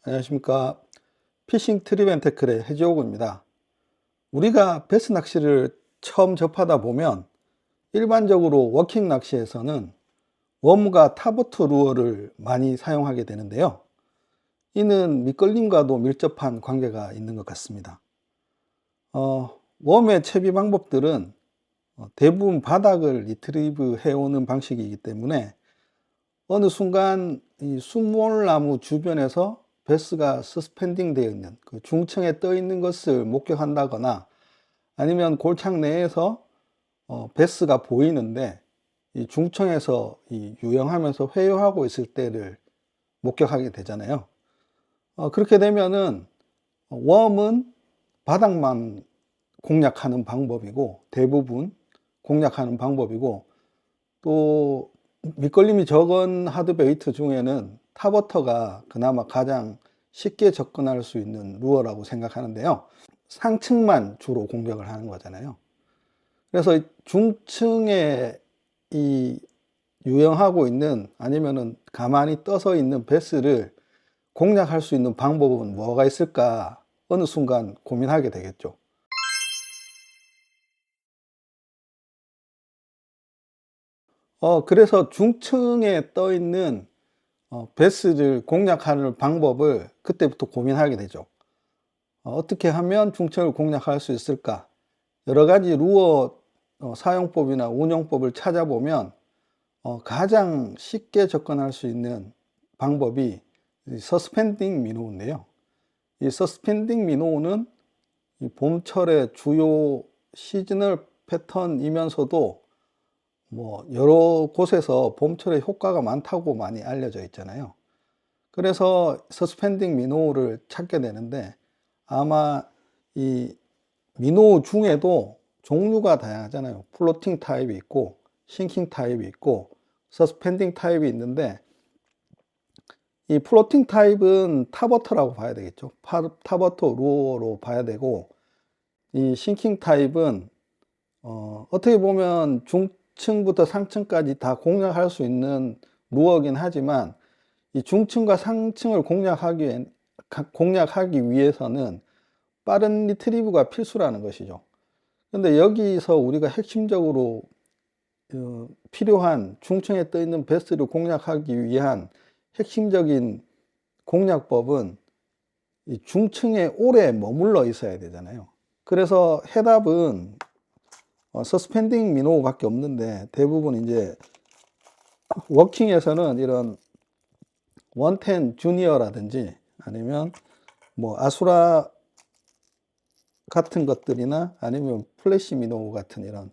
안녕하십니까. 피싱 트립 앤 태클의 해지호구입니다. 우리가 베스 낚시를 처음 접하다 보면 일반적으로 워킹 낚시에서는 웜과 타버트 루어를 많이 사용하게 되는데요. 이는 미끌림과도 밀접한 관계가 있는 것 같습니다. 웜의 채비 방법들은 대부분 바닥을 리트리브 해오는 방식이기 때문에 어느 순간 이 수몰나무 주변에서 베스가 서스펜딩 되어 있는 그 중층에 떠 있는 것을 목격한다거나 아니면 골창 내에서 베스가 보이는데 이 중층에서 이 유영하면서 회유하고 있을 때를 목격하게 되잖아요. 그렇게 되면은 웜은 바닥만 공략하는 방법이고 대부분 공략하는 방법이고, 또 밑걸림이 적은 하드베이트 중에는 타버터가 그나마 가장 쉽게 접근할 수 있는 루어라고 생각하는데요. 상층만 주로 공격을 하는 거잖아요. 그래서 중층에 이 유영하고 있는 아니면은 가만히 떠서 있는 베스를 공략할 수 있는 방법은 뭐가 있을까 어느 순간 고민하게 되겠죠. 그래서 중층에 떠 있는 베스를 공략하는 방법을 그때부터 고민하게 되죠. 어떻게 하면 중층을 공략할 수 있을까? 여러 가지 루어 사용법이나 운영법을 찾아보면 가장 쉽게 접근할 수 있는 방법이 서스펜딩 미노우인데요. 이 서스펜딩 미노우는 이 봄철의 주요 시즈널 패턴이면서도 뭐 여러 곳에서 봄철에 효과가 많다고 많이 알려져 있잖아요. 그래서 서스펜딩 미노우를 찾게 되는데, 아마 이 미노우 중에도 종류가 다양하잖아요. 플로팅 타입이 있고 싱킹 타입이 있고 서스펜딩 타입이 있는데, 이 플로팅 타입은 타버터라고 봐야 되겠죠. 타버터 루어로 봐야 되고, 이 싱킹 타입은 어떻게 보면 중층부터 상층까지 다 공략할 수 있는 루어긴 하지만 이 중층과 상층을 공략하기 위해서는 빠른 리트리브가 필수라는 것이죠. 근데 여기서 우리가 핵심적으로 필요한 중층에 떠 있는 베스를 공략하기 위한 핵심적인 공략법은 이 중층에 오래 머물러 있어야 되잖아요. 그래서 해답은 서스펜딩 미노우밖에 없는데, 대부분 이제 워킹에서는 이런 원텐 주니어라든지 아니면 뭐 아수라 같은 것들이나 아니면 플래시 미노우 같은 이런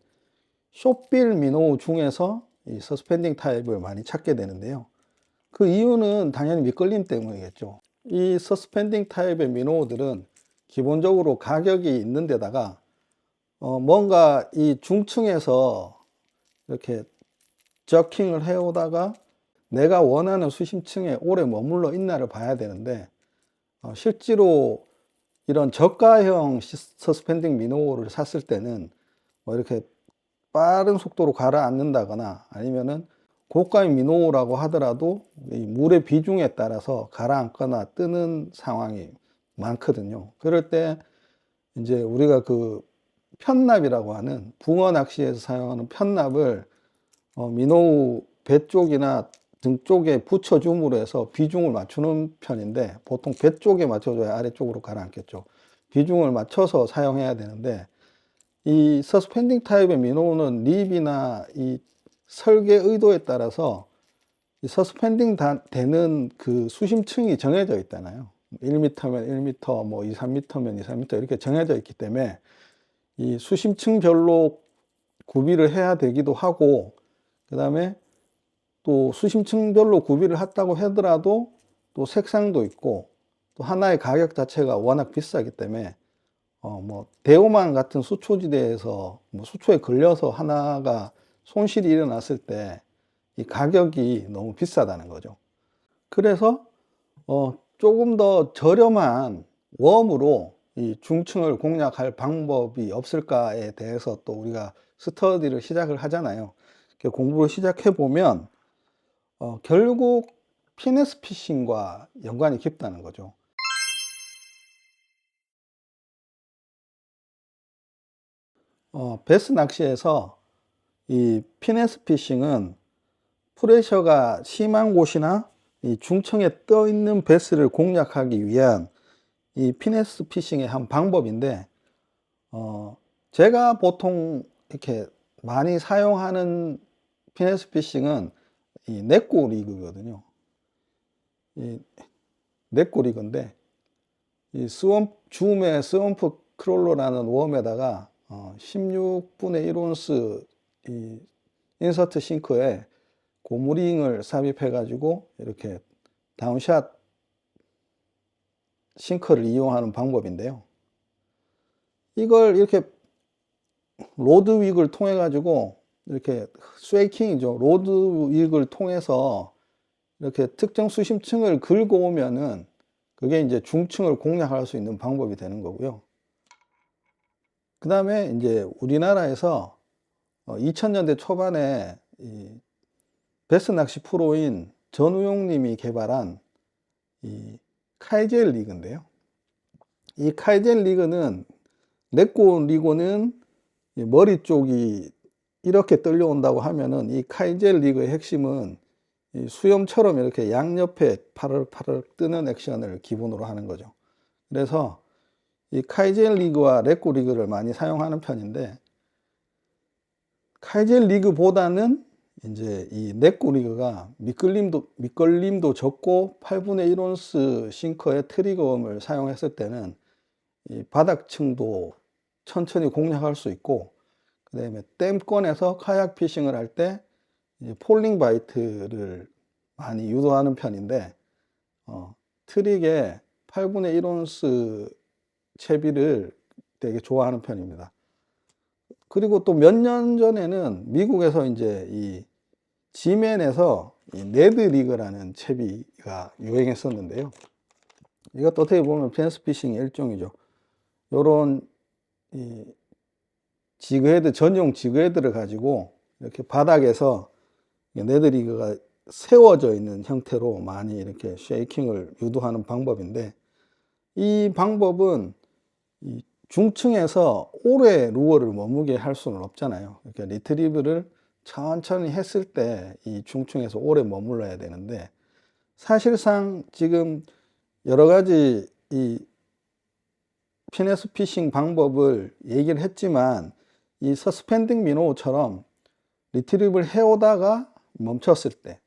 숏빌 미노우 중에서 이 서스펜딩 타입을 많이 찾게 되는데요. 그 이유는 당연히 밑걸림 때문이겠죠. 이 서스펜딩 타입의 미노우들은 기본적으로 가격이 있는 데다가 뭔가 이 중층에서 이렇게 저킹을 해오다가 내가 원하는 수심층에 오래 머물러 있나를 봐야 되는데, 실제로 이런 저가형 서스펜딩 미노우를 샀을 때는 뭐 이렇게 빠른 속도로 가라앉는다거나 아니면은 고가의 미노우라고 하더라도 이 물의 비중에 따라서 가라앉거나 뜨는 상황이 많거든요. 그럴 때 이제 우리가 그 편납이라고 하는 붕어 낚시에서 사용하는 편납을 미노우 배 쪽이나 등 쪽에 붙여줌으로 해서 비중을 맞추는 편인데, 보통 배 쪽에 맞춰줘야 아래쪽으로 가라앉겠죠. 비중을 맞춰서 사용해야 되는데, 이 서스펜딩 타입의 미노우는 립이나 이 설계 의도에 따라서 이 서스펜딩 되는 그 수심층이 정해져 있잖아요. 1m면 1m, 뭐 2, 3m면 2, 3m 이렇게 정해져 있기 때문에 이 수심층별로 구비를 해야 되기도 하고, 그 다음에 또 수심층별로 구비를 했다고 하더라도 또 색상도 있고 또 하나의 가격 자체가 워낙 비싸기 때문에 뭐 대오만 같은 수초지대에서 뭐 수초에 걸려서 하나가 손실이 일어났을 때 이 가격이 너무 비싸다는 거죠. 그래서 조금 더 저렴한 웜으로 이 중층을 공략할 방법이 없을까에 대해서 또 우리가 스터디를 시작을 하잖아요. 공부를 시작해 보면 결국 피네스 피싱과 연관이 깊다는 거죠. 베스 낚시에서 이 피네스 피싱은 프레셔가 심한 곳이나 이 중층에 떠 있는 베스를 공략하기 위한 이 피네스 피싱의 한 방법인데, 제가 보통 이렇게 많이 사용하는 피네스 피싱은 이 네꼬 리그거든요. 이 네꼬 리그인데, 이 줌의 스왰프 크롤러라는 웜에다가 16분의 1온스 이 인서트 싱크에 고무링을 삽입해 가지고 이렇게 다운샷 싱크를 이용하는 방법인데요. 이걸 이렇게 로드 윅을 통해 가지고 이렇게 스웨이킹이죠. 로드 윅을 통해서 이렇게 특정 수심층을 긁어 오면은 그게 이제 중층을 공략할 수 있는 방법이 되는 거고요. 그 다음에 이제 우리나라에서 2000년대 초반에 이 베스 낚시 프로인 전우용 님이 개발한 이 카이젤 리그인데요. 이 카이젤 리그는 네꼬 리그는 머리 쪽이 이렇게 떨려온다고 하면은 이 카이젤 리그의 핵심은 이 수염처럼 이렇게 양옆에 파르르 뜨는 액션을 기본으로 하는 거죠. 그래서 이 카이젤 리그와 네꼬 리그를 많이 사용하는 편인데, 카이젤 리그보다는 이제 이 네꼬 리그가 밑걸림도 적고 8분의 1온스 싱커의 트리거음을 사용했을 때는 이 바닥층도 천천히 공략할 수 있고, 그 다음에 댐권에서 카약 피싱을 할 때 폴링 바이트를 많이 유도하는 편인데, 트릭에 8분의 1온스 채비를 되게 좋아하는 편입니다. 그리고 또 몇 년 전에는 미국에서 이제 이 지맨에서 이 네드 리그라는 채비가 유행했었는데요. 이것도 어떻게 보면 피네스 피싱의 일종이죠. 요런 이 지그헤드, 전용 지그헤드를 가지고 이렇게 바닥에서 네드 리그가 세워져 있는 형태로 많이 이렇게 쉐이킹을 유도하는 방법인데, 이 방법은 이 중층에서 오래 루어를 머무게 할 수는 없잖아요. 이렇게 리트리브를 천천히 했을 때 이 중층에서 오래 머물러야 되는데, 사실상 지금 여러 가지 이 피네스 피싱 방법을 얘기를 했지만, 이 서스펜딩 미노우처럼 리트리브를 해오다가 멈췄을 때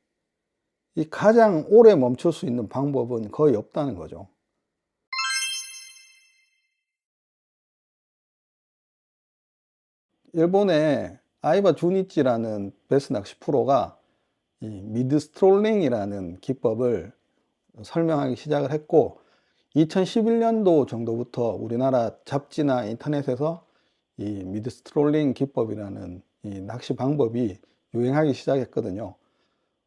이 가장 오래 멈출 수 있는 방법은 거의 없다는 거죠. 일본의 아이바 주니치라는 베스 낚시 프로가 이 미드 스트롤링이라는 기법을 설명하기 시작을 했고, 2011년도 정도부터 우리나라 잡지나 인터넷에서 이 미드 스트롤링 기법이라는 이 낚시 방법이 유행하기 시작했거든요.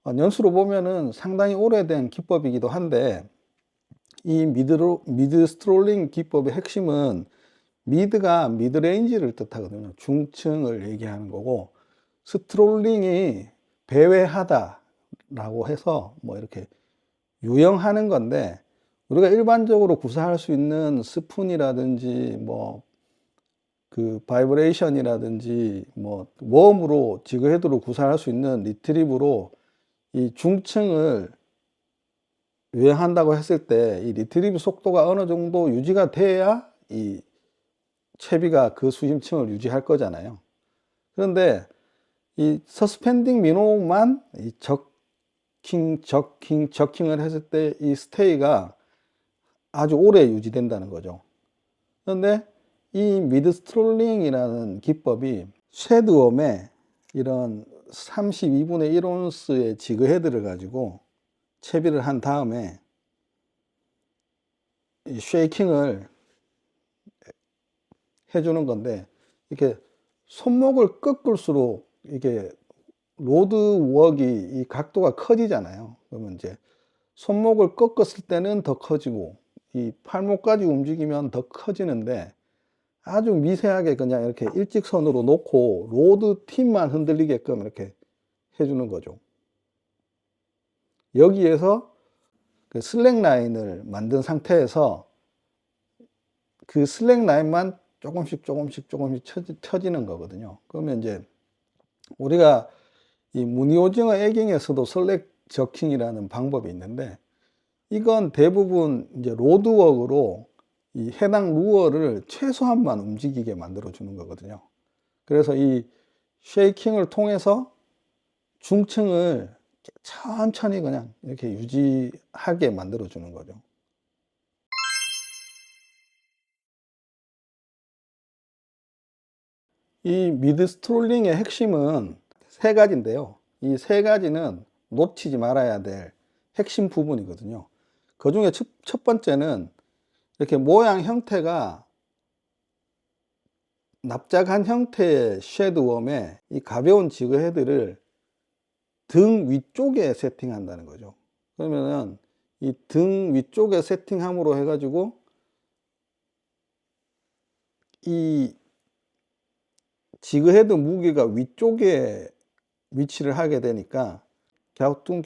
연수로 보면은 상당히 오래된 기법이기도 한데, 이 미드 스트롤링 기법의 핵심은 미드가 미드레인지를 뜻하거든요. 중층을 얘기하는 거고, 스트롤링이 배회하다라고 해서 뭐 이렇게 유영하는 건데, 우리가 일반적으로 구사할 수 있는 스푼이라든지 뭐 그 바이브레이션이라든지 뭐 웜으로 지그헤드로 구사할 수 있는 리트리브로 이 중층을 유행한다고 했을 때 이 리트리브 속도가 어느 정도 유지가 돼야 이 채비가 그 수심층을 유지할 거잖아요. 그런데 이 서스펜딩 미노만 이 저킹을 했을 때 이 스테이가 아주 오래 유지된다는 거죠. 그런데 이 미드 스트롤링이라는 기법이 쉐드웜에 이런 32분의 1온스의 지그헤드를 가지고 채비를 한 다음에 이 쉐이킹을 해주는 건데, 이렇게 손목을 꺾을수록 이게 로드 웍이 이 각도가 커지잖아요. 그러면 이제 손목을 꺾었을 때는 더 커지고 이 팔목까지 움직이면 더 커지는데, 아주 미세하게 그냥 이렇게 일직선으로 놓고 로드 팁만 흔들리게끔 이렇게 해주는 거죠. 여기에서 그 슬랙 라인을 만든 상태에서 그 슬랙 라인만 조금씩 쳐지는 거거든요. 그러면 이제 우리가 이 무늬오징어 에깅에서도 슬랙 저킹이라는 방법이 있는데, 이건 대부분 이제 로드웍으로 이 해당 루어를 최소한만 움직이게 만들어 주는 거거든요. 그래서 이 쉐이킹을 통해서 중층을 천천히 그냥 이렇게 유지하게 만들어 주는 거죠. 이 미드 스트롤링의 핵심은 세 가지인데요. 이 세 가지는 놓치지 말아야 될 핵심 부분이거든요. 그 중에 첫 번째는 이렇게 모양 형태가 납작한 형태의 쉐드웜에 이 가벼운 지그 헤드를 등 위쪽에 세팅한다는 거죠. 그러면은 이 등 위쪽에 세팅함으로 해가지고 이 지그헤드 무게가 위쪽에 위치를 하게 되니까 갸우뚱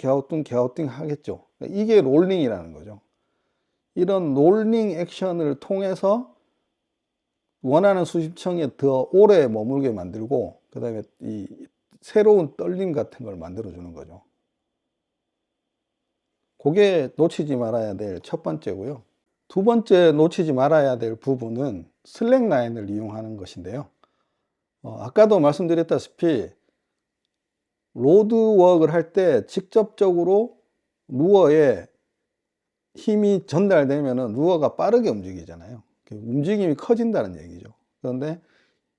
하겠죠. 이게 롤링이라는 거죠. 이런 롤링 액션을 통해서 원하는 수심층에 더 오래 머물게 만들고, 그 다음에 이 새로운 떨림 같은 걸 만들어 주는 거죠. 그게 놓치지 말아야 될 첫 번째고요. 두 번째 놓치지 말아야 될 부분은 슬랙 라인을 이용하는 것인데요. 아까도 말씀드렸다시피 로드웍을 할 때 직접적으로 루어에 힘이 전달되면은 루어가 빠르게 움직이잖아요. 움직임이 커진다는 얘기죠. 그런데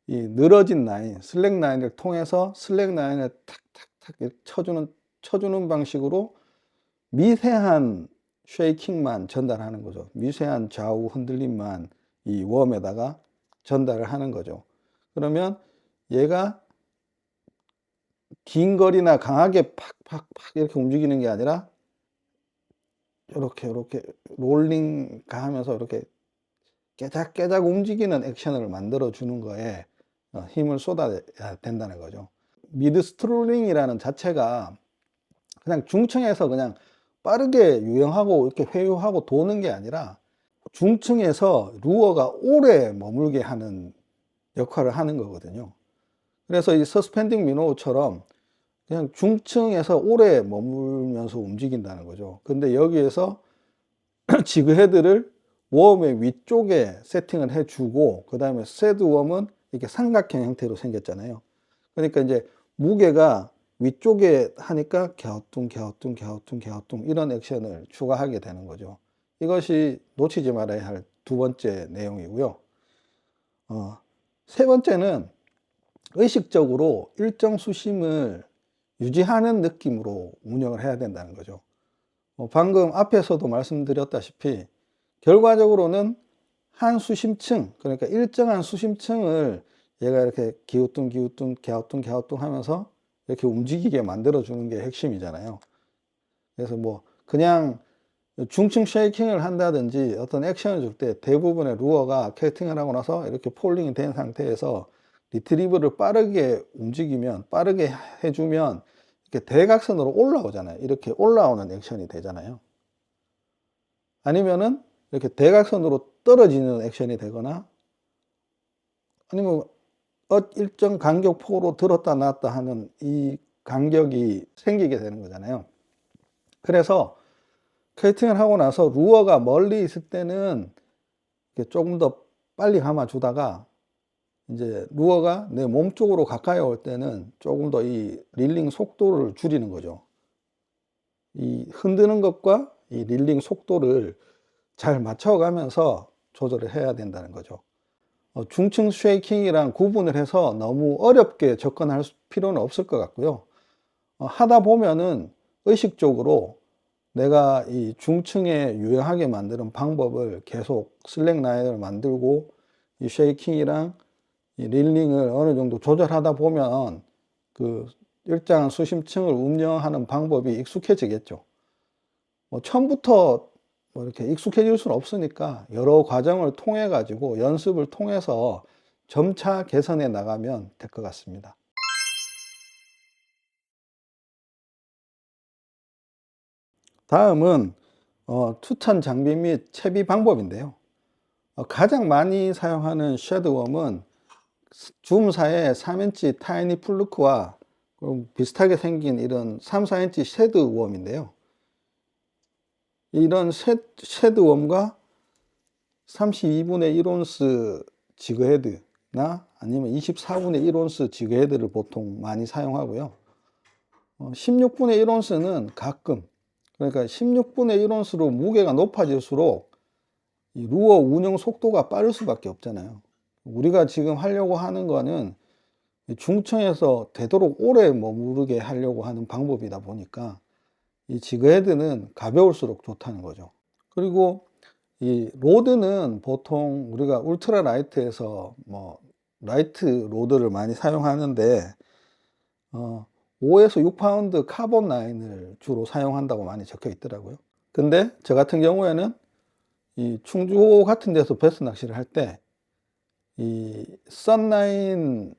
이 늘어진 라인, 슬랙 라인을 통해서 슬랙 라인을 탁탁탁 쳐주는 방식으로 미세한 쉐이킹만 전달하는 거죠. 미세한 좌우 흔들림만 이 웜에다가 전달을 하는 거죠. 그러면 얘가 긴 거리나 강하게 팍팍팍 이렇게 움직이는 게 아니라 이렇게 롤링 가하면서 이렇게 깨작깨작 움직이는 액션을 만들어 주는 거에 힘을 쏟아야 된다는 거죠. 미드 스트롤링이라는 자체가 그냥 중층에서 그냥 빠르게 유영하고 이렇게 회유하고 도는 게 아니라 중층에서 루어가 오래 머물게 하는 역할을 하는 거거든요. 그래서 이 서스펜딩 미노우처럼 그냥 중층에서 오래 머물면서 움직인다는 거죠. 근데 여기에서 지그 헤드를 웜의 위쪽에 세팅을 해주고, 그 다음에 세드 웜은 이렇게 삼각형 형태로 생겼잖아요. 그러니까 이제 무게가 위쪽에 하니까 갸우뚱 이런 액션을 추가하게 되는 거죠. 이것이 놓치지 말아야 할 두 번째 내용이고요. 세 번째는 의식적으로 일정 수심을 유지하는 느낌으로 운영을 해야 된다는 거죠. 방금 앞에서도 말씀드렸다시피 결과적으로는 한 수심층, 그러니까 일정한 수심층을 얘가 이렇게 기우뚱 하면서 이렇게 움직이게 만들어 주는 게 핵심이잖아요. 그래서 뭐 그냥 중층 쉐이킹을 한다든지 어떤 액션을 줄 때 대부분의 루어가 캐스팅을 하고 나서 이렇게 폴링이 된 상태에서 리트리브를 빠르게 움직이면, 빠르게 해주면 이렇게 대각선으로 올라오잖아요. 이렇게 올라오는 액션이 되잖아요. 아니면은 이렇게 대각선으로 떨어지는 액션이 되거나, 아니면 일정 간격폭으로 들었다 놨다 하는 이 간격이 생기게 되는 거잖아요. 그래서 캐스팅을 하고 나서 루어가 멀리 있을 때는 조금 더 빨리 감아주다가, 이제 루어가 내 몸 쪽으로 가까이 올 때는 조금 더 이 릴링 속도를 줄이는 거죠. 이 흔드는 것과 이 릴링 속도를 잘 맞춰가면서 조절을 해야 된다는 거죠. 중층 쉐이킹이랑 구분을 해서 너무 어렵게 접근할 필요는 없을 것 같고요. 하다 보면은 의식적으로 내가 이 중층에 유용하게 만드는 방법을 계속 슬랙 라인을 만들고 이 쉐이킹이랑 이 릴링을 어느 정도 조절하다 보면 그 일정한 수심층을 운영하는 방법이 익숙해지겠죠. 처음부터 이렇게 익숙해질 수는 없으니까 여러 과정을 통해 가지고 연습을 통해서 점차 개선해 나가면 될 것 같습니다. 다음은 추천 장비 및 채비 방법인데요. 가장 많이 사용하는 쉐드웜은 줌사의 3인치 타이니 플루크와 비슷하게 생긴 이런 3, 4인치 쉐드웜인데요. 이런 쉐드웜과 32분의 1온스 지그헤드나 아니면 24분의 1온스 지그헤드를 보통 많이 사용하고요. 16분의 1온스는 가끔, 그러니까 16분의 1온스로 무게가 높아질수록 이 루어 운영 속도가 빠를 수밖에 없잖아요. 우리가 지금 하려고 하는 거는 중청에서 되도록 오래 머무르게 하려고 하는 방법이다 보니까 이 지그헤드는 가벼울수록 좋다는 거죠. 그리고 이 로드는 보통 우리가 울트라 라이트에서 뭐 라이트 로드를 많이 사용하는데 5에서 6파운드 카본 라인을 주로 사용한다고 많이 적혀 있더라고요. 근데 저 같은 경우에는 이 충주 같은 데서 베스 낚시를 할 때 이 썬라인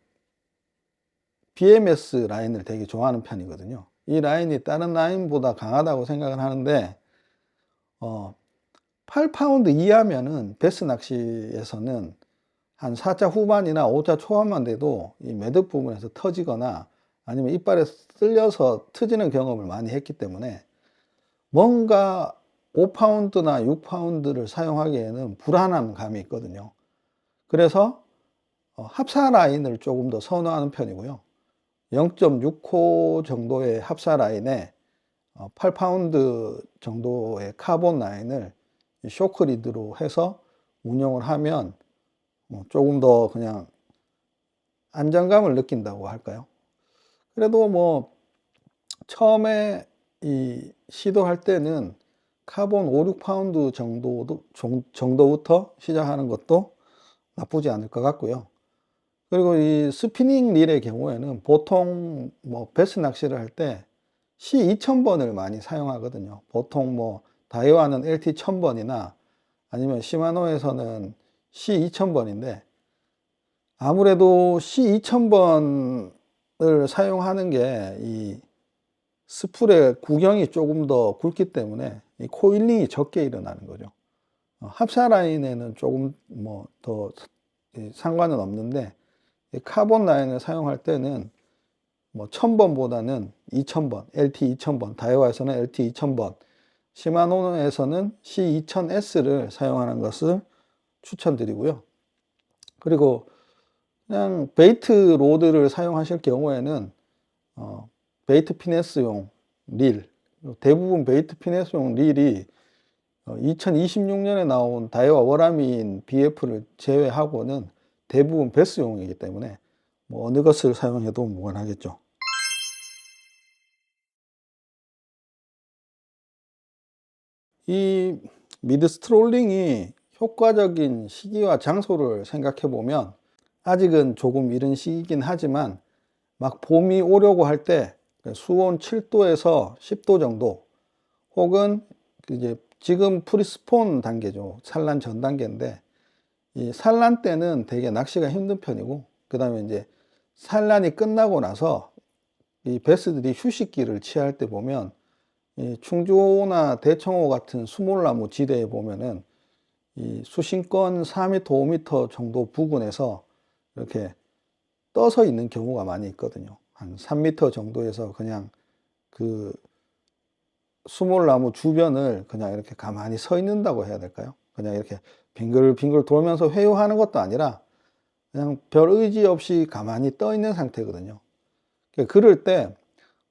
BMS 라인을 되게 좋아하는 편이거든요. 이 라인이 다른 라인보다 강하다고 생각을 하는데 8파운드 이하면은 베스 낚시에서는 한 4자 후반이나 5자 초반만 돼도 이 매듭 부분에서 터지거나 아니면 이빨에 쓸려서 터지는 경험을 많이 했기 때문에 뭔가 5파운드나 6파운드를 사용하기에는 불안한 감이 있거든요. 그래서 합사 라인을 조금 더 선호하는 편이고요. 0.6호 정도의 합사 라인에 8파운드 정도의 카본 라인을 쇼크 리드로 해서 운영을 하면 조금 더 그냥 안정감을 느낀다고 할까요? 그래도 뭐 처음에 이 시도할 때는 카본 5, 6파운드 정도부터 시작하는 것도 나쁘지 않을 것 같고요. 그리고 이 스피닝 릴의 경우에는 보통 뭐 베스 낚시를 할 때 C2000번을 많이 사용하거든요. 보통 뭐 다이와는 LT1000번이나 아니면 시마노에서는 C2000번인데 아무래도 C2000번을 사용하는 게 이 스풀의 구경이 조금 더 굵기 때문에 이 코일링이 적게 일어나는 거죠. 합사 라인에는 조금 뭐 더 상관은 없는데 카본 라인을 사용할 때는 뭐 1000번보다는 2000번, LT 2000번, 다이와에서는 LT 2000번, 시마노에서는 C2000S를 사용하는 것을 추천드리고요. 그리고 그냥 베이트 로드를 사용하실 경우에는 베이트 피네스용 릴, 대부분 베이트 피네스용 릴이 2026년에 나온 다이와 워라민 BF를 제외하고는 대부분 베스용이기 때문에 뭐 어느 것을 사용해도 무관하겠죠. 이 미드 스트롤링이 효과적인 시기와 장소를 생각해 보면 아직은 조금 이른 시기이긴 하지만 막 봄이 오려고 할 때 수온 7도에서 10도 정도 혹은 이제 지금 프리스폰 단계죠. 산란 전 단계인데 이 산란 때는 되게 낚시가 힘든 편이고 그 다음에 이제 산란이 끝나고 나서 이 베스들이 휴식기를 취할 때 보면 이 충주나 대청호 같은 수몰나무 지대에 보면은 이 수심권 4m, 5m 정도 부근에서 이렇게 떠서 있는 경우가 많이 있거든요. 한 3m 정도에서 그냥 그 수몰나무 주변을 그냥 이렇게 가만히 서 있는다고 해야 될까요? 그냥 이렇게 빙글빙글 돌면서 회유하는 것도 아니라 그냥 별 의지 없이 가만히 떠 있는 상태거든요. 그럴 때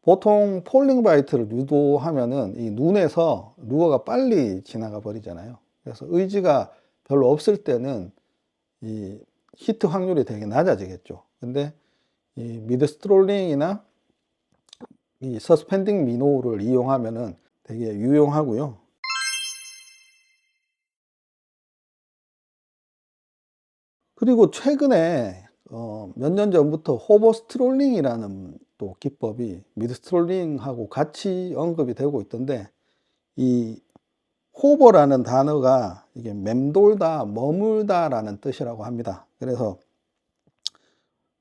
보통 폴링 바이트를 유도하면은 이 눈에서 루어가 빨리 지나가 버리잖아요. 그래서 의지가 별로 없을 때는 이 히트 확률이 되게 낮아지겠죠. 근데 이 미드 스트롤링이나 이 서스펜딩 미노를 이용하면은 되게 유용하고요. 그리고 최근에 몇 년 전부터 호버 스트롤링이라는 또 기법이 미드 스트롤링하고 같이 언급이 되고 있던데 이 호버라는 단어가 이게 맴돌다, 머물다라는 뜻이라고 합니다. 그래서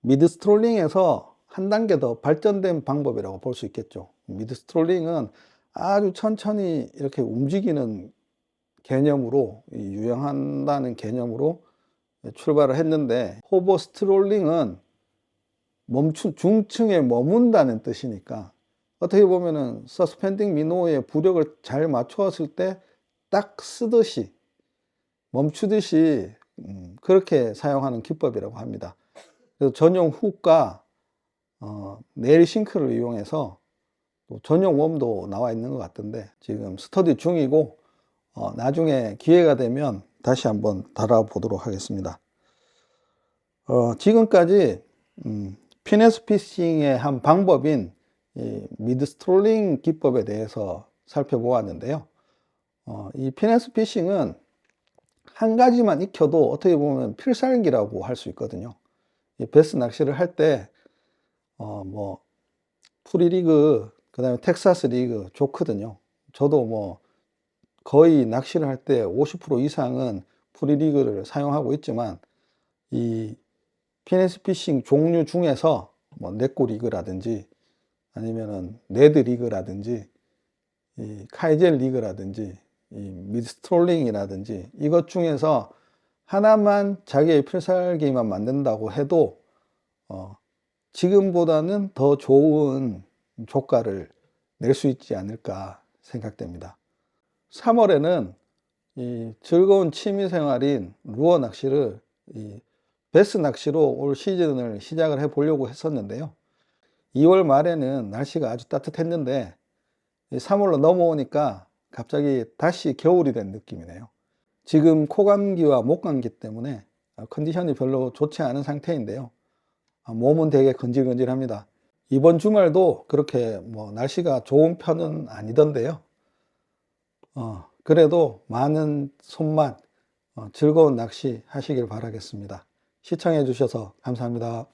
미드 스트롤링에서 한 단계 더 발전된 방법이라고 볼 수 있겠죠. 미드 스트롤링은 아주 천천히 이렇게 움직이는 개념으로, 유행한다는 개념으로 출발을 했는데, 호버 스트롤링은 중층에 머문다는 뜻이니까 어떻게 보면은 서스펜딩 미노의 부력을 잘 맞추었을 때 딱 쓰듯이 멈추듯이 그렇게 사용하는 기법이라고 합니다. 그래서 전용 훅과 네일 싱크를 이용해서 또 전용 웜도 나와 있는 것 같던데 지금 스터디 중이고 나중에 기회가 되면 다시 한번 달아보도록 하겠습니다. 지금까지 피네스 피싱의 한 방법인 이 미드 스트롤링 기법에 대해서 살펴보았는데요. 이 피네스 피싱은 한 가지만 익혀도 어떻게 보면 필살기라고 할 수 있거든요. 이 베스 낚시를 할 때, 뭐, 프리리그, 그 다음에 텍사스 리그 좋거든요. 저도 뭐, 거의 낚시를 할 때 50% 이상은 프리리그를 사용하고 있지만, 이 피네스 피싱 종류 중에서 뭐, 네꼬 리그라든지, 아니면은 네드 리그라든지, 이 카이젤 리그라든지, 이 미드스트롤링이라든지 이것 중에서 하나만 자기의 필살기만 만든다고 해도 지금보다는 더 좋은 조가를 낼 수 있지 않을까 생각됩니다. 3월에는 이 즐거운 취미 생활인 루어 낚시를 이 베스 낚시로 올 시즌을 시작을 해 보려고 했었는데요. 2월 말에는 날씨가 아주 따뜻했는데 3월로 넘어오니까 갑자기 다시 겨울이 된 느낌이네요. 지금 코감기와 목감기 때문에 컨디션이 별로 좋지 않은 상태인데요. 몸은 되게 건질건질합니다. 이번 주말도 그렇게 뭐 날씨가 좋은 편은 아니던데요. 그래도 많은 손맛, 즐거운 낚시 하시길 바라겠습니다. 시청해 주셔서 감사합니다.